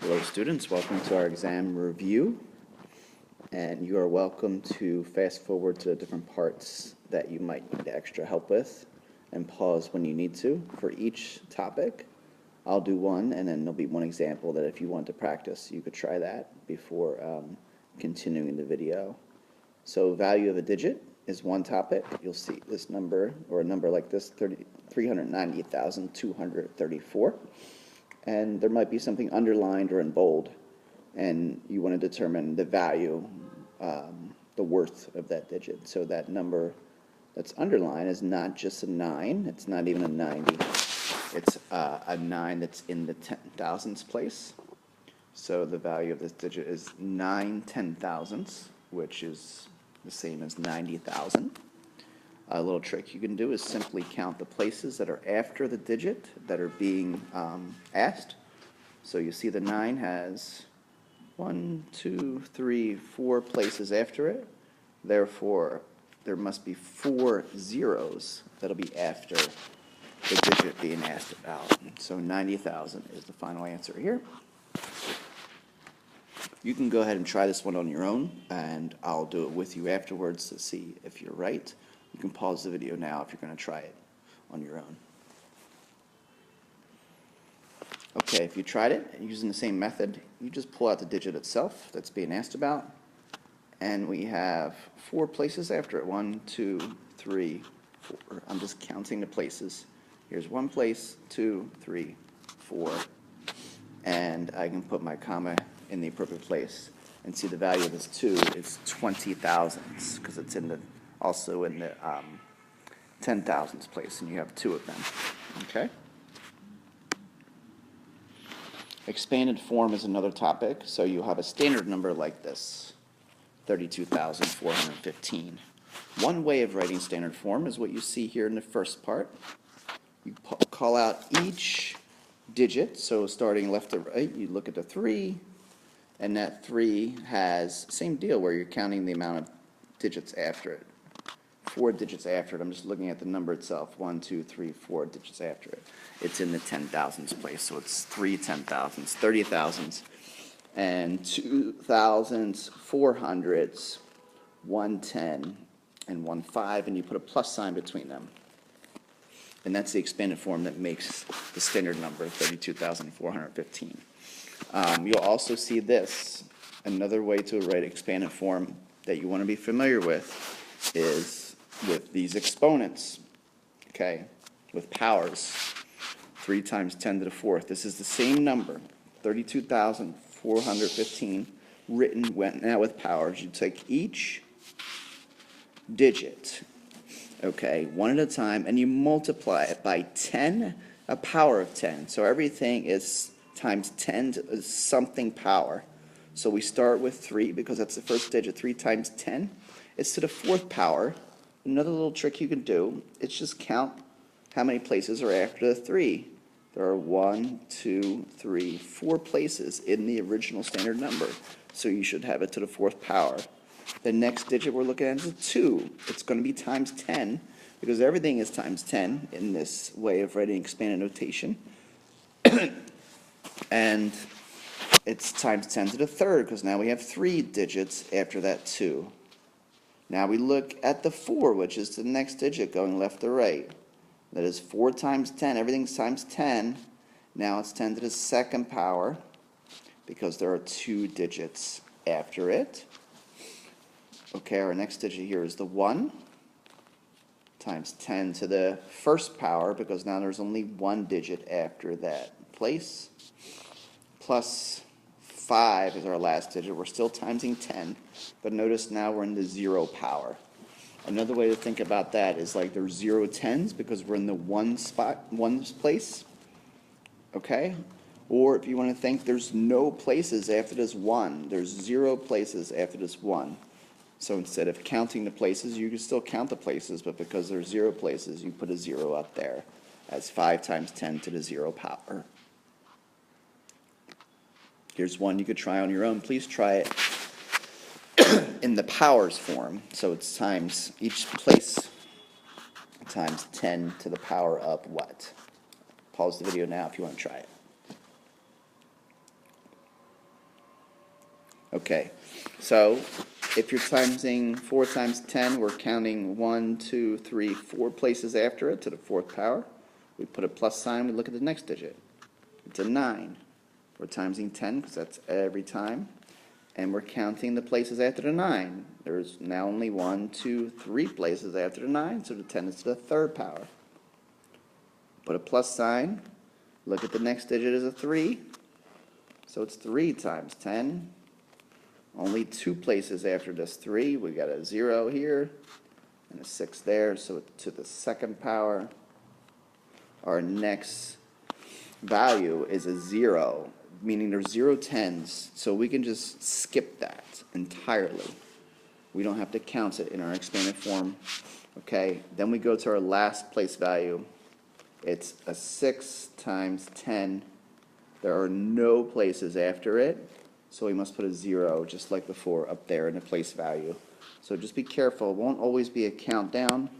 Hello students, welcome to our exam review, and you are welcome to fast forward to the different parts that you might need extra help with and pause when you need to. For each topic, I'll do one, and then there'll be one example that if you want to practice, you could try that before continuing the video. So value of a digit is one topic. You'll see this number, or a number like this, 398,234. And there might be something underlined or in bold, and you want to determine the value, the worth of that digit. So that number that's underlined is not just a 9, it's not even a 90, it's a 9 that's in the 10,000s place. So the value of this digit is 9 10,000ths, which is the same as 90,000. A little trick you can do is simply count the places that are after the digit that are being asked. So you see the 9 has 1, 2, 3, 4 places after it. Therefore, there must be 4 zeros that'll be after the digit being asked about. So 90,000 is the final answer here. You can go ahead and try this one on your own, and I'll do it with you afterwards to see if you're right. You can pause the video now if you're going to try it on your own. Okay, if you tried it using the same method, you just pull out the digit itself that's being asked about, and we have 4 places after it. 1, 2, 3, 4. I'm just counting the places. Here's 1 place, 2, 3, 4, and I can put my comma in the appropriate place and see the value of this 2 is 20,000ths because it's in the also in the 10,000ths place, and you have 2 of them. Okay. Expanded form is another topic. So you have a standard number like this, 32,415. One way of writing standard form is what you see here in the first part. You call out each digit. So starting left to right, you look at the 3, and that 3 has same deal where you're counting the amount of digits after it. 4 digits after it. I'm just looking at the number itself. 1, 2, 3, 4 digits after it. It's in the 10,000s place, so it's 3 10,000ths, 30,000ths, and 2,000s, 400s, 110, and 15, and you put a plus sign between them. And that's the expanded form that makes the standard number 32,415. You'll also see this. Another way to write expanded form that you want to be familiar with is with these exponents, okay, with powers. 3 times 10 to the 4th. This is the same number, 32,415, written now with powers. You take each digit, okay, one at a time, and you multiply it by 10, a power of 10. So everything is times 10 to something power. So we start with 3 because that's the first digit. 3 times 10 is to the 4th power. Another little trick you can do is just count how many places are after the 3. There are 1, 2, 3, 4 places in the original standard number. So you should have it to the 4th power. The next digit we're looking at is a 2. It's going to be times 10 because everything is times 10 in this way of writing expanded notation. And it's times 10 to the 3rd because now we have 3 digits after that 2. Now we look at the 4, which is the next digit going left to right. That is 4 times 10. Everything's times 10. Now it's 10 to the 2nd power because there are 2 digits after it. Okay, our next digit here is the 1 times 10 to the 1st power because now there's only 1 digit after that place. Plus 5 is our last digit. We're still timesing 10, but notice now we're in the 0 power. Another way to think about that is like there's 0 10s because we're in the 1 place, okay? Or if you want to think there's no places after this 1, there's 0 places after this 1. So instead of counting the places, you can still count the places, but because there's 0 places, you put a 0 up there as 5 times 10 to the 0 power. Here's one you could try on your own. Please try it in the powers form. So it's times each place times 10 to the power of what? Pause the video now if you want to try it. Okay, so if you're timesing 4 times 10, we're counting 1, 2, 3, 4 places after it to the 4th power. We put a plus sign, we look at the next digit. It's a 9. We're timesing 10 because that's every time. And we're counting the places after the 9. There's now only 1, 2, 3 places after the 9, so the 10 is to the 3rd power. Put a plus sign, look at the next digit as a 3. So it's 3 times 10. Only 2 places after this 3. We got a 0 here and a 6 there, so it's to the 2nd power. Our next value is a 0, meaning there's 0 tens, so we can just skip that entirely. We don't have to count it in our expanded form. Okay, then we go to our last place value. It's a 6 times 10. There are no places after it, so we must put a 0, just like before, up there in the place value. So just be careful. It won't always be a countdown,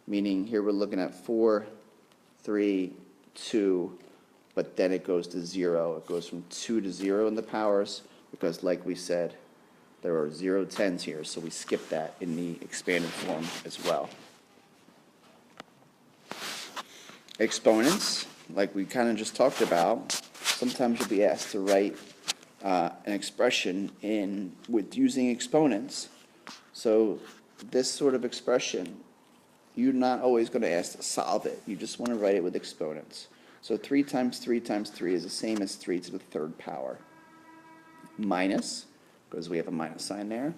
meaning here we're looking at 4, 3, 2, but then it goes to 0. It goes from 2 to 0 in the powers, because like we said, there are 0 tens here, so we skip that in the expanded form as well. Exponents, like we kind of just talked about, sometimes you'll be asked to write an expression with using exponents. So this sort of expression, you're not always going to ask to solve it. You just want to write it with exponents. So 3 times 3 times 3 is the same as 3 to the 3rd power. Minus, because we have a minus sign there.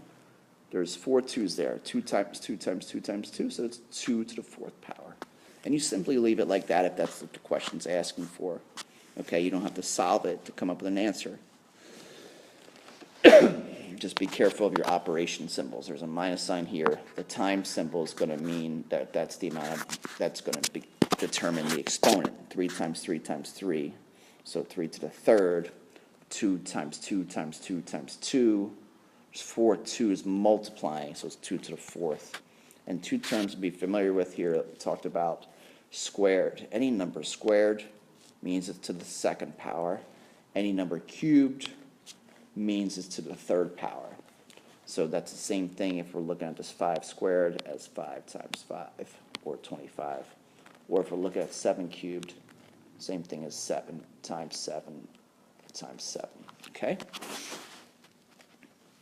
There's 4 2's there. 2 times 2 times 2 times 2, so it's 2 to the 4th power. And you simply leave it like that if that's what the question's asking for. Okay, you don't have to solve it to come up with an answer. Just be careful of your operation symbols. There's a minus sign here. The times symbol is going to mean that that's the amount of, that's going to determine the exponent. 3 times 3 times 3. So 3 to the 3rd. 2 times 2 times 2 times 2. There's 4 2's multiplying, so it's 2 to the 4th. And 2 terms to be familiar with here, we talked about squared. Any number squared means it's to the 2nd power. Any number cubed means it's to the 3rd power. So that's the same thing if we're looking at this 5 squared as 5 times 5, or 25. Or if we're looking at 7 cubed, same thing as 7 times 7 times 7. Okay?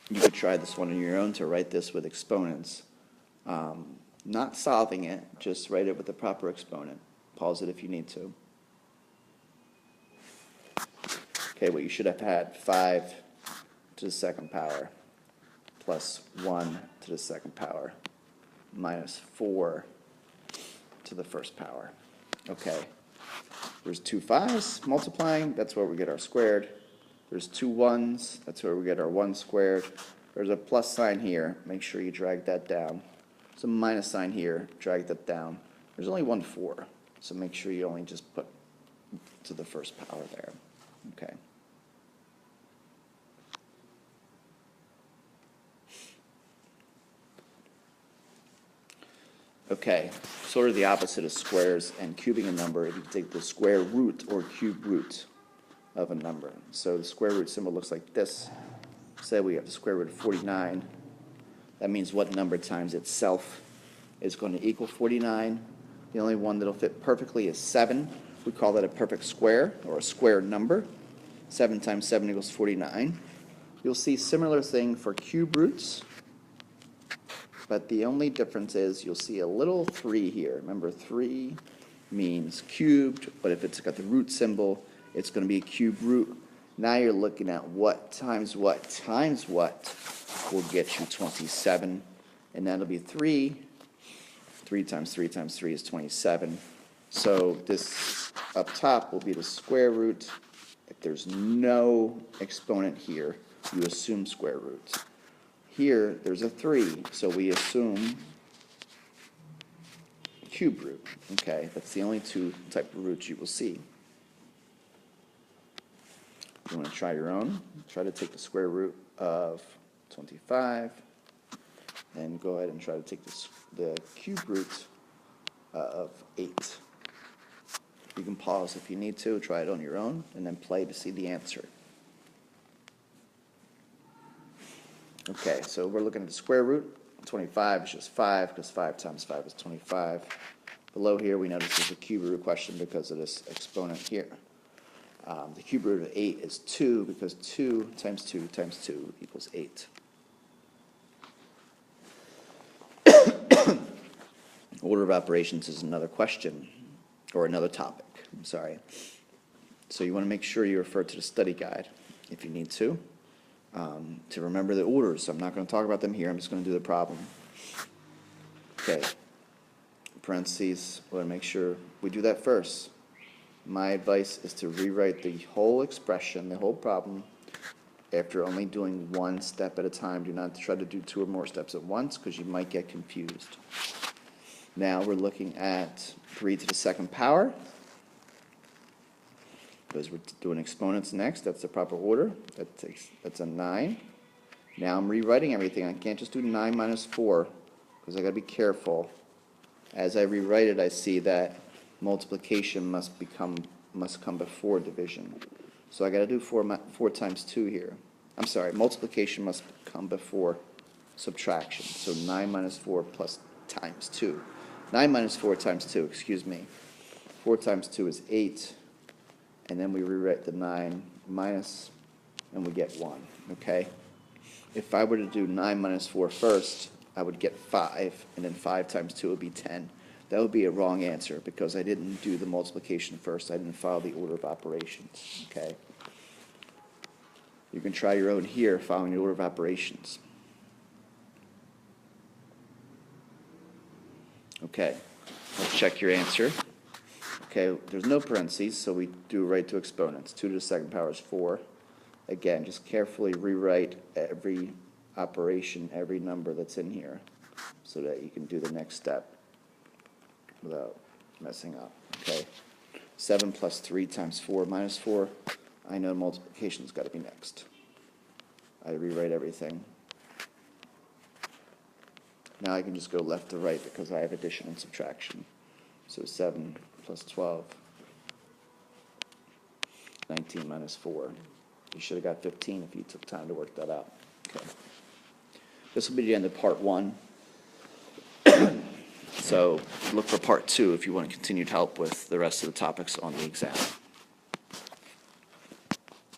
You could try this one on your own to write this with exponents. Not solving it, just write it with the proper exponent. Pause it if you need to. Okay, well, you should have had 5 to the 2nd power plus 1 to the 2nd power minus 4 to the 1st power. Okay, there's 2 5's multiplying, that's where we get our squared. There's 2 1's, that's where we get our 1 squared. There's a plus sign here, make sure you drag that down. There's a minus sign here, drag that down. There's only 1 4, so make sure you only just put to the 1st power there. Okay. Okay, sort of the opposite of squares and cubing a number, if you take the square root or cube root of a number. So the square root symbol looks like this. Say we have the square root of 49. That means what number times itself is going to equal 49. The only one that'll fit perfectly is 7. We call that a perfect square, or a square number. 7 times 7 equals 49. You'll see similar thing for cube roots. But the only difference is you'll see a little 3 here. Remember, 3 means cubed, but if it's got the root symbol, it's going to be a cube root. Now you're looking at what times what times what will get you 27. And that'll be 3. 3 times 3 times 3 is 27. So this up top will be the square root. If there's no exponent here, you assume square root. Here, there's a 3, so we assume cube root. Okay, that's the only 2 type of roots you will see. You want to try your own? Try to take the square root of 25, and go ahead and try to take the cube root of 8. You can pause if you need to, try it on your own, and then play to see the answer. Okay, so we're looking at the square root. 25 is just 5, because 5 times 5 is 25. Below here, we notice there's a cube root question because of this exponent here. The cube root of 8 is 2, because 2 times 2 times 2 equals 8. Order of operations is another question, or another topic, I'm sorry. So you want to make sure you refer to the study guide if you need to remember the orders. I'm not going to talk about them here, I'm just going to do the problem. Okay, parentheses, we want to make sure we do that first. My advice is to rewrite the whole expression, the whole problem, after only doing one step at a time. Do not try to do 2 or more steps at once, because you might get confused. Now we're looking at 3 to the second power, because we're doing exponents next. That's the proper order. That's a 9. Now I'm rewriting everything. I can't just do 9 minus 4, because I got to be careful. As I rewrite it, I see that multiplication must come before division. So I got to do 4 times 2 here. I'm sorry, multiplication must come before subtraction. So 9 minus 4 plus times 2. 9 minus 4 times 2, excuse me. 4 times 2 is 8. And then we rewrite the 9 minus, and we get 1, okay? If I were to do 9 minus 4 first, I would get 5, and then 5 times 2 would be 10. That would be a wrong answer, because I didn't do the multiplication first. I didn't follow the order of operations, okay? You can try your own here, following the order of operations. Okay, let's check your answer. Okay, there's no parentheses, so we do right to exponents. 2 to the second power is 4. Again, just carefully rewrite every operation, every number that's in here, so that you can do the next step without messing up. Okay, 7 plus 3 times 4 minus 4. I know multiplication's got to be next. I rewrite everything. Now I can just go left to right because I have addition and subtraction. So 7 plus 12, 19 minus 4. You should have got 15 if you took time to work that out. Okay. This will be the end of part 1. So look for part 2 if you want continued help with the rest of the topics on the exam.